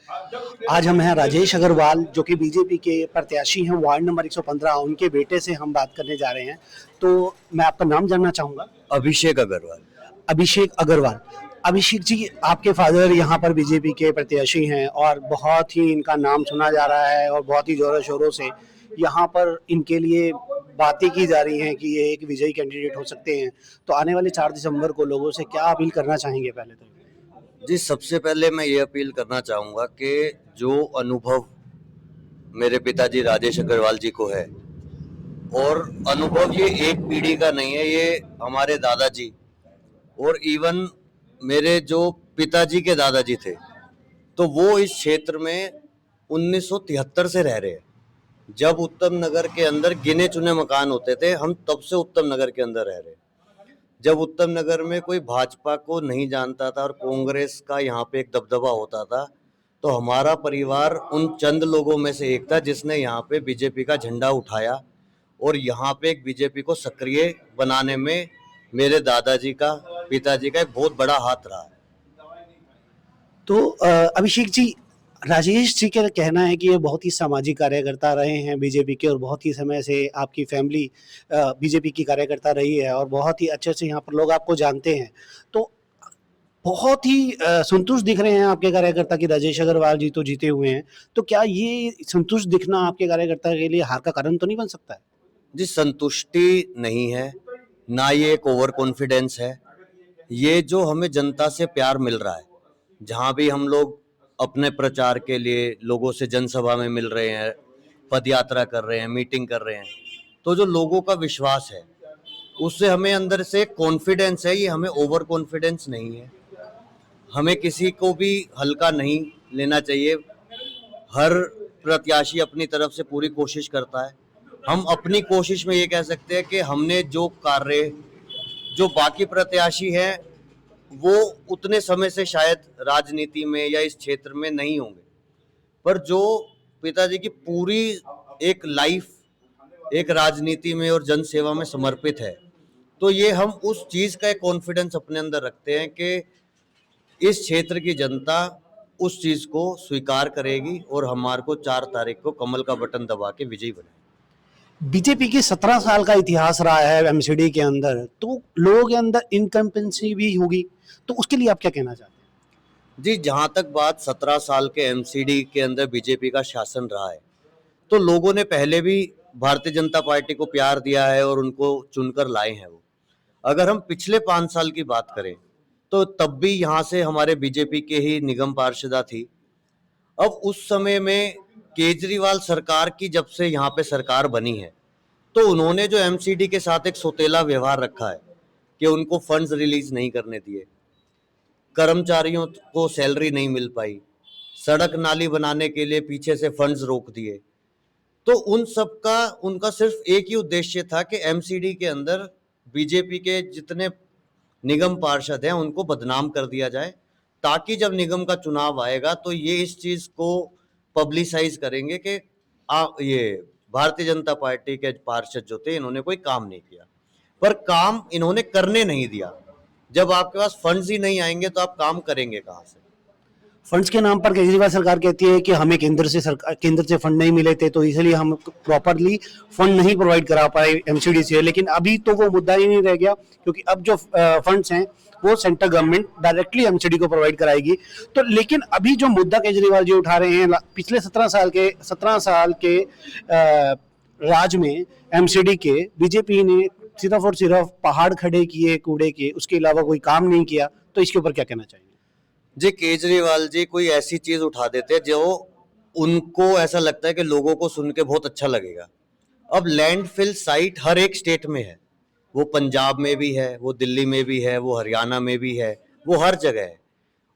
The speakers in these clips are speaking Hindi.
आज हम हैं राजेश अग्रवाल जो कि बीजेपी के प्रत्याशी हैं वार्ड नंबर 115। उनके बेटे से हम बात करने जा रहे हैं। तो मैं आपका नाम जानना चाहूँगा। अभिषेक अग्रवाल। अभिषेक अग्रवाल। अभिषेक जी, आपके फादर यहाँ पर बीजेपी के प्रत्याशी हैं और बहुत ही इनका नाम सुना जा रहा है और बहुत ही ज़ोरों शोरों से यहाँ पर इनके लिए बातें की जा रही हैं कि ये एक विजयी कैंडिडेट हो सकते हैं। तो आने वाले 4 दिसंबर को लोगों से क्या अपील करना चाहेंगे पहले तो? जी, सबसे पहले मैं ये अपील करना चाहूँगा कि जो अनुभव मेरे पिताजी राजेश अग्रवाल जी को है, और अनुभव ये एक पीढ़ी का नहीं है, ये हमारे दादाजी और इवन मेरे जो पिताजी के दादाजी थे, तो वो इस क्षेत्र में 1973 से रह रहे हैं। जब उत्तम नगर के अंदर गिने चुने मकान होते थे, हम तब से उत्तम नगर के अंदर रह रहे हैं। जब उत्तम नगर में कोई भाजपा को नहीं जानता था और कांग्रेस का यहाँ पे एक दबदबा होता था, तो हमारा परिवार उन चंद लोगों में से एक था जिसने यहाँ पे बीजेपी का झंडा उठाया, और यहाँ पे एक बीजेपी को सक्रिय बनाने में मेरे दादाजी का, पिताजी का एक बहुत बड़ा हाथ रहा है। तो अभिषेक जी, राजेश जी का कहना है कि ये बहुत ही सामाजिक कार्यकर्ता रहे हैं बीजेपी के और बहुत ही समय से आपकी फैमिली बीजेपी की कार्यकर्ता रही है और बहुत ही अच्छे से यहाँ पर लोग आपको जानते हैं। तो बहुत ही संतुष्ट दिख रहे हैं आपके कार्यकर्ता कि राजेश अग्रवाल जी तो जीते हुए हैं। तो क्या ये संतुष्ट दिखना आपके कार्यकर्ता के लिए हार का कारण तो नहीं बन सकता है? जी, संतुष्टि नहीं है, ना ये एक ओवर कॉन्फिडेंस है। ये जो हमें जनता से प्यार मिल रहा है, जहाँ भी हम लोग अपने प्रचार के लिए लोगों से जनसभा में मिल रहे हैं, पद यात्रा कर रहे हैं, मीटिंग कर रहे हैं, तो जो लोगों का विश्वास है उससे हमें अंदर से कॉन्फिडेंस है। ये हमें ओवर कॉन्फिडेंस नहीं है। हमें किसी को भी हल्का नहीं लेना चाहिए। हर प्रत्याशी अपनी तरफ से पूरी कोशिश करता है। हम अपनी कोशिश में ये कह सकते हैं कि हमने जो कार्य, जो बाकी प्रत्याशी हैं वो उतने समय से शायद राजनीति में या इस क्षेत्र में नहीं होंगे, पर जो पिताजी की पूरी एक लाइफ एक राजनीति में और जन सेवा में समर्पित है, तो ये हम उस चीज़ का एक कॉन्फिडेंस अपने अंदर रखते हैं कि इस क्षेत्र की जनता उस चीज़ को स्वीकार करेगी और हमारे को 4 तारीख को कमल का बटन दबा के विजयी बने। बीजेपी की 17 साल का इतिहास रहा है एमसीडी के अंदर, तो लोगों के अंदर इनकम्पेंसी भी होगी, तो उसके लिए आप क्या कहना चाहते हैं? जी, जहाँ तक बात 17 साल के एमसीडी के अंदर बीजेपी का शासन रहा है, तो लोगों ने पहले भी भारतीय जनता पार्टी को प्यार दिया है और उनको चुनकर लाए हैं वो। अगर हम पिछले 5 साल की बात करें, तो तब भी यहाँ से हमारे बीजेपी के ही निगम पार्षदा थी। अब उस समय में केजरीवाल सरकार की जब से यहाँ पे सरकार बनी है, तो उन्होंने जो एमसीडी के साथ एक सौतेला व्यवहार रखा है कि उनको फंड्स रिलीज नहीं करने दिए, कर्मचारियों को सैलरी नहीं मिल पाई, सड़क नाली बनाने के लिए पीछे से फंड्स रोक दिए। तो उन सब का उनका सिर्फ एक ही उद्देश्य था कि एमसीडी के अंदर बीजेपी के जितने निगम पार्षद हैं उनको बदनाम कर दिया जाए, ताकि जब निगम का चुनाव आएगा तो ये इस चीज को पब्लिसाइज करेंगे कि ये भारतीय जनता पार्टी के पार्षद जो थे इन्होंने कोई काम नहीं किया। पर काम इन्होंने करने नहीं दिया। जब आपके पास फंड्स ही नहीं आएंगे तो आप काम करेंगे कहाँ से? फंड्स के नाम पर केजरीवाल सरकार कहती है कि हमें केंद्र से फंड नहीं मिले थे, तो इसलिए हम प्रॉपरली फंड नहीं प्रोवाइड करा पाए एमसीडी से। लेकिन अभी तो वो मुद्दा ही नहीं रह गया, क्योंकि अब जो फंड्स हैं वो सेंट्रल गवर्नमेंट डायरेक्टली एमसीडी को प्रोवाइड कराएगी। तो लेकिन अभी जो मुद्दा केजरीवाल जी उठा रहे हैं, पिछले 17 साल के राज में एमसीडी के बीजेपी ने सिर्फ और सिर्फ पहाड़ खड़े किए कूड़े के, उसके अलावा कोई काम नहीं किया। तो इसके ऊपर क्या कहना चाहिए? जी, केजरीवाल जी कोई ऐसी चीज उठा देते हैं जो उनको ऐसा लगता है कि लोगों को सुन के बहुत अच्छा लगेगा। अब लैंडफिल साइट हर एक स्टेट में है, वो पंजाब में भी है, वो दिल्ली में भी है, वो हरियाणा में भी है, वो हर जगह है।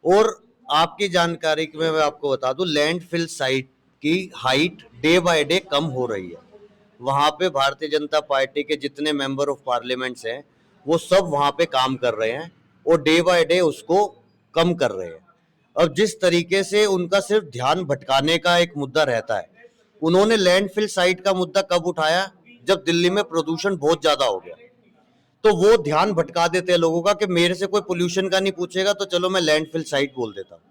और आपकी जानकारी के मैं आपको बता दूं, लैंडफिल साइट की हाइट डे बाय डे कम हो रही है। वहाँ पे भारतीय जनता पार्टी के जितने मेंबर ऑफ पार्लियामेंट्स हैं वो सब वहाँ पे काम कर रहे हैं और डे बाय डे उसको कम कर रहे हैं। और जिस तरीके से उनका सिर्फ ध्यान भटकाने का एक मुद्दा रहता है, उन्होंने लैंडफिल साइट का मुद्दा कब उठाया? जब दिल्ली में प्रदूषण बहुत ज्यादा हो गया, तो वो ध्यान भटका देते हैं लोगों का कि मेरे से कोई पोल्यूशन का नहीं पूछेगा तो चलो मैं लैंडफिल साइट बोल देता हूँ।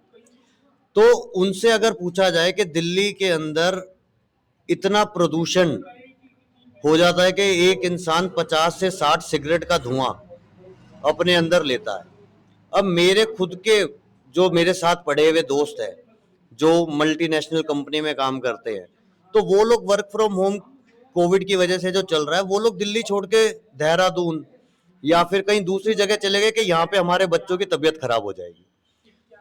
तो उनसे अगर पूछा जाए कि दिल्ली के अंदर इतना प्रदूषण हो जाता है कि एक इंसान 50 से 60 सिगरेट का धुआं अपने अंदर लेता है। अब मेरे खुद के जो मेरे साथ पढ़े हुए दोस्त हैं जो मल्टीनेशनल कंपनी में काम करते हैं, तो वो लोग वर्क फ्रॉम होम कोविड की वजह से जो चल रहा है, वो लोग दिल्ली छोड़ के देहरादून या फिर कहीं दूसरी जगह चले गए कि यहाँ पे हमारे बच्चों की तबीयत खराब हो जाएगी।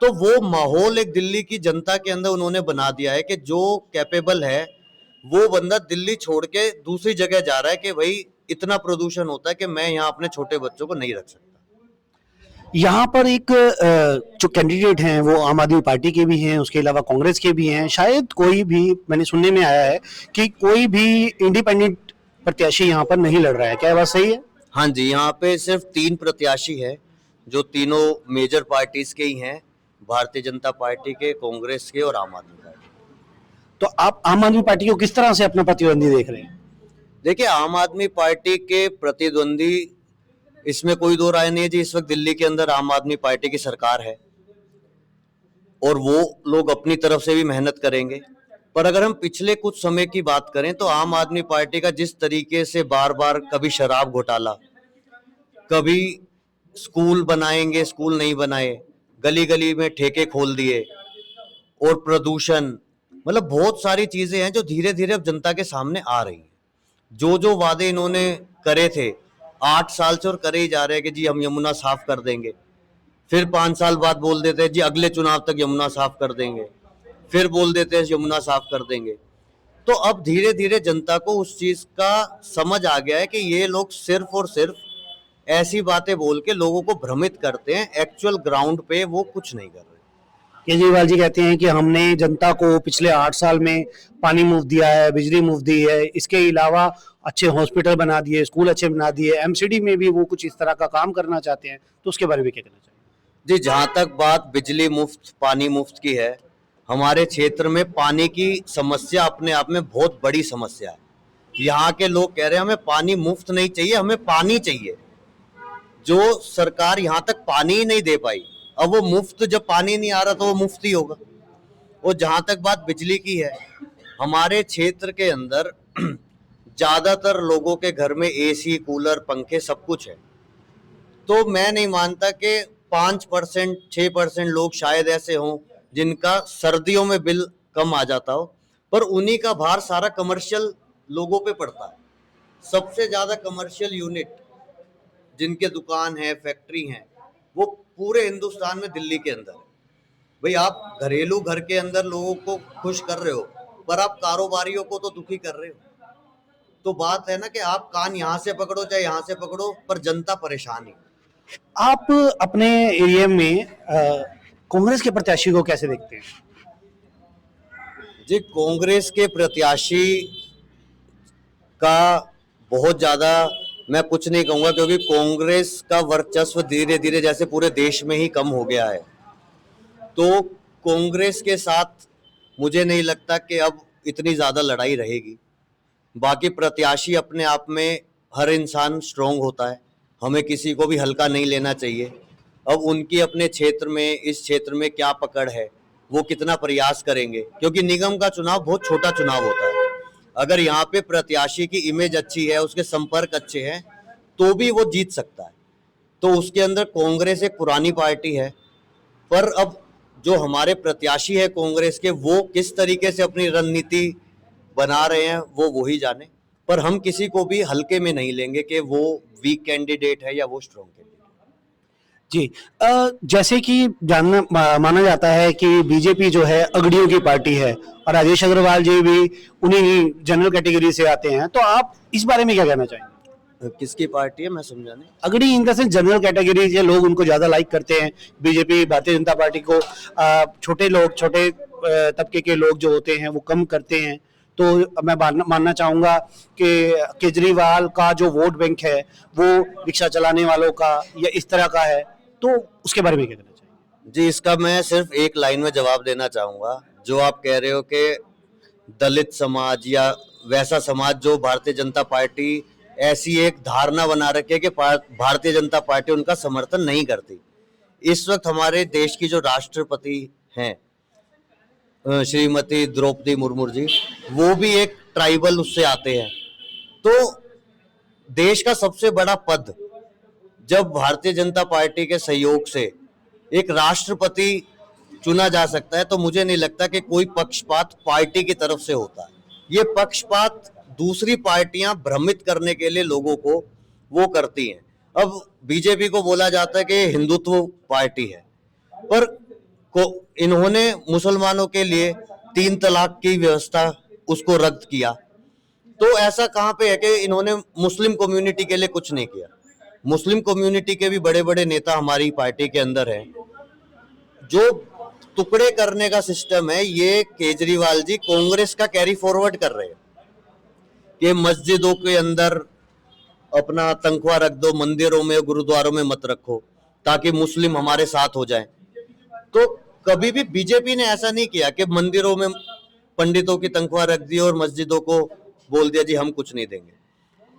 तो वो माहौल एक दिल्ली की जनता के अंदर उन्होंने बना दिया है कि जो कैपेबल है वो बंदा दिल्ली छोड़ के दूसरी जगह जा रहा है कि भाई इतना प्रदूषण होता है कि मैं यहाँ अपने छोटे बच्चों को नहीं रख सकता। यहाँ पर एक जो कैंडिडेट हैं वो आम आदमी पार्टी के भी हैं, उसके अलावा कांग्रेस के भी हैं, शायद कोई भी, मैंने सुनने में आया है कि कोई भी इंडिपेंडेंट प्रत्याशी यहाँ पर नहीं लड़ रहा है, क्या ये बात सही है? हाँ जी, यहाँ पे सिर्फ 3 प्रत्याशी है जो तीनों मेजर पार्टीज के ही हैं, भारतीय जनता पार्टी के, कांग्रेस के और आम आदमी पार्टी। तो आप आम आदमी पार्टी को किस तरह से अपना प्रतिद्वंदी देख रहे हैं? देखिए, आम आदमी पार्टी के प्रतिद्वंदी, इसमें कोई दो राय नहीं है जी। इस वक्त दिल्ली के अंदर आम आदमी पार्टी की सरकार है और वो लोग अपनी तरफ से भी मेहनत करेंगे। पर अगर हम पिछले कुछ समय की बात करें तो आम आदमी पार्टी का जिस तरीके से बार बार कभी शराब घोटाला, कभी स्कूल बनाएंगे, स्कूल नहीं बनाए, गली गली में ठेके खोल दिए, और प्रदूषण, मतलब बहुत सारी चीजें हैं जो धीरे धीरे अब जनता के सामने आ रही हैं। जो जो वादे इन्होंने करे थे 8 साल से और करे ही जा रहे हैं कि जी हम यमुना साफ कर देंगे, फिर 5 साल बाद बोल देते हैं जी अगले चुनाव तक यमुना साफ कर देंगे, फिर बोल देते हैं यमुना साफ कर देंगे। तो अब धीरे धीरे जनता को उस चीज का समझ आ गया है कि ये लोग सिर्फ और सिर्फ ऐसी बातें बोल के लोगों को भ्रमित करते हैं, एक्चुअल ग्राउंड पे वो कुछ नहीं कर रहे। केजरीवाल जी कहते हैं कि हमने जनता को पिछले 8 साल में पानी मुफ्त दिया है, बिजली मुफ्त दी है, इसके अलावा अच्छे हॉस्पिटल बना दिए, स्कूल अच्छे बना दिए, एमसीडी में भी वो कुछ इस तरह का काम करना चाहते हैं, तो उसके बारे में क्या कहना चाहिए? जी, जहां तक बात बिजली मुफ्त, पानी मुफ्त की है, हमारे क्षेत्र में पानी की समस्या अपने आप में बहुत बड़ी समस्या है। यहाँ के लोग कह रहे हैं हमें पानी मुफ्त नहीं चाहिए, हमें पानी चाहिए। जो सरकार यहाँ तक पानी ही नहीं दे पाई, अब वो मुफ्त, जब पानी नहीं आ रहा तो वो मुफ्त ही होगा। और जहां तक बात बिजली की है, हमारे क्षेत्र के अंदर ज्यादातर लोगों के घर में एसी, कूलर, पंखे सब कुछ है। तो मैं नहीं मानता कि 5%, 6% लोग शायद ऐसे हों जिनका सर्दियों में बिल कम आ जाता हो, पर उन्हीं का भार सारा कमर्शियल लोगों पे पड़ता है। सबसे ज्यादा कमर्शियल यूनिट जिनके दुकान है, फैक्ट्री है, वो पूरे हिंदुस्तान में दिल्ली के अंदर है। भाई आप घरेलू घर के अंदर लोगों को खुश कर रहे हो, पर आप कारोबारियों को तो दुखी कर रहे हो। तो बात है ना कि आप कान यहाँ से पकड़ो चाहे यहाँ से पकड़ो, पर जनता परेशान है। आप अपने एरिया में कांग्रेस के प्रत्याशी को कैसे देखते हैं? जी, कांग्रेस के प्रत्याशी का बहुत ज्यादा मैं कुछ नहीं कहूंगा, क्योंकि कांग्रेस का वर्चस्व धीरे धीरे जैसे पूरे देश में ही कम हो गया है। तो कांग्रेस के साथ मुझे नहीं लगता कि अब इतनी ज्यादा लड़ाई रहेगी। बाकी प्रत्याशी अपने आप में हर इंसान स्ट्रांग होता है, हमें किसी को भी हल्का नहीं लेना चाहिए। अब उनकी अपने क्षेत्र में, इस क्षेत्र में क्या पकड़ है, वो कितना प्रयास करेंगे, क्योंकि निगम का चुनाव बहुत छोटा चुनाव होता है। अगर यहाँ पे प्रत्याशी की इमेज अच्छी है, उसके संपर्क अच्छे हैं, तो भी वो जीत सकता है। तो उसके अंदर कांग्रेस एक पुरानी पार्टी है, पर अब जो हमारे प्रत्याशी है कांग्रेस के, वो किस तरीके से अपनी रणनीति बना रहे हैं वो ही जाने। पर हम किसी को भी हल्के में नहीं लेंगे कि वो वीक कैंडिडेट है या वो स्ट्रॉन्ग कैंडिडेट। जी, जैसे कि माना जाता है कि बीजेपी जो है अगड़ियों की पार्टी है और राजेश अग्रवाल जी भी उन्हीं जनरल कैटेगरी से आते हैं, तो आप इस बारे में क्या कहना चाहेंगे? किसकी पार्टी है, मैं समझा नहीं। अगड़ी in the sense general category से लोग उनको ज्यादा लाइक करते हैं। बीजेपी, भारतीय जनता पार्टी को छोटे लोग, छोटे तबके के लोग जो होते हैं वो कम करते हैं। तो मैं मानना चाहूंगा कि केजरीवाल का जो वोट बैंक है वो रिक्शा चलाने वालों का या इस तरह का है, तो उसके बारे में क्या कहना चाहिए? जी, इसका मैं सिर्फ एक लाइन में जवाब देना चाहूंगा। जो आप कह रहे हो कि दलित समाज या वैसा समाज, जो भारतीय जनता पार्टी ऐसी एक धारणा बना रखे कि भारतीय जनता पार्टी उनका समर्थन नहीं करती। इस वक्त हमारे देश की जो राष्ट्रपति हैं, श्रीमती द्रौपदी मुर्मू जी, वो भी एक ट्राइबल उससे आते हैं। तो देश का सबसे बड़ा पद जब भारतीय जनता पार्टी के सहयोग से एक राष्ट्रपति चुना जा सकता है, तो मुझे नहीं लगता कि कोई पक्षपात पार्टी की तरफ से होता है। ये पक्षपात दूसरी पार्टियां भ्रमित करने के लिए लोगों को वो करती हैं। अब बीजेपी को बोला जाता है कि हिंदुत्व पार्टी है, पर इन्होंने मुसलमानों के लिए 3 तलाक की व्यवस्था उसको रद्द किया। तो ऐसा कहाँ पे है कि इन्होंने मुस्लिम कम्युनिटी के लिए कुछ नहीं किया। मुस्लिम कम्युनिटी के भी बड़े बड़े नेता हमारी पार्टी के अंदर हैं। जो टुकड़े करने का सिस्टम है, ये केजरीवाल जी कांग्रेस का कैरी फॉरवर्ड कर रहे हैं कि मस्जिदों के अंदर अपना तनख्वाह रख दो, मंदिरों में गुरुद्वारों में मत रखो, ताकि मुस्लिम हमारे साथ हो जाएं। तो कभी भी बीजेपी ने ऐसा नहीं किया कि मंदिरों में पंडितों की तनख्वाह रख दी और मस्जिदों को बोल दिया जी हम कुछ नहीं देंगे।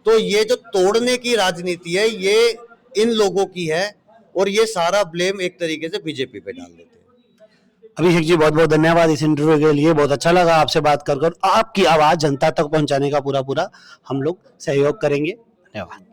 तो ये जो तोड़ने की राजनीति है, ये इन लोगों की है, और ये सारा ब्लेम एक तरीके से बीजेपी पे डाल देते हैं। अभिषेक जी, बहुत बहुत धन्यवाद इस इंटरव्यू के लिए। बहुत अच्छा लगा आपसे बात कर आपकी आवाज जनता तक पहुंचाने का पूरा हम लोग सहयोग करेंगे। धन्यवाद।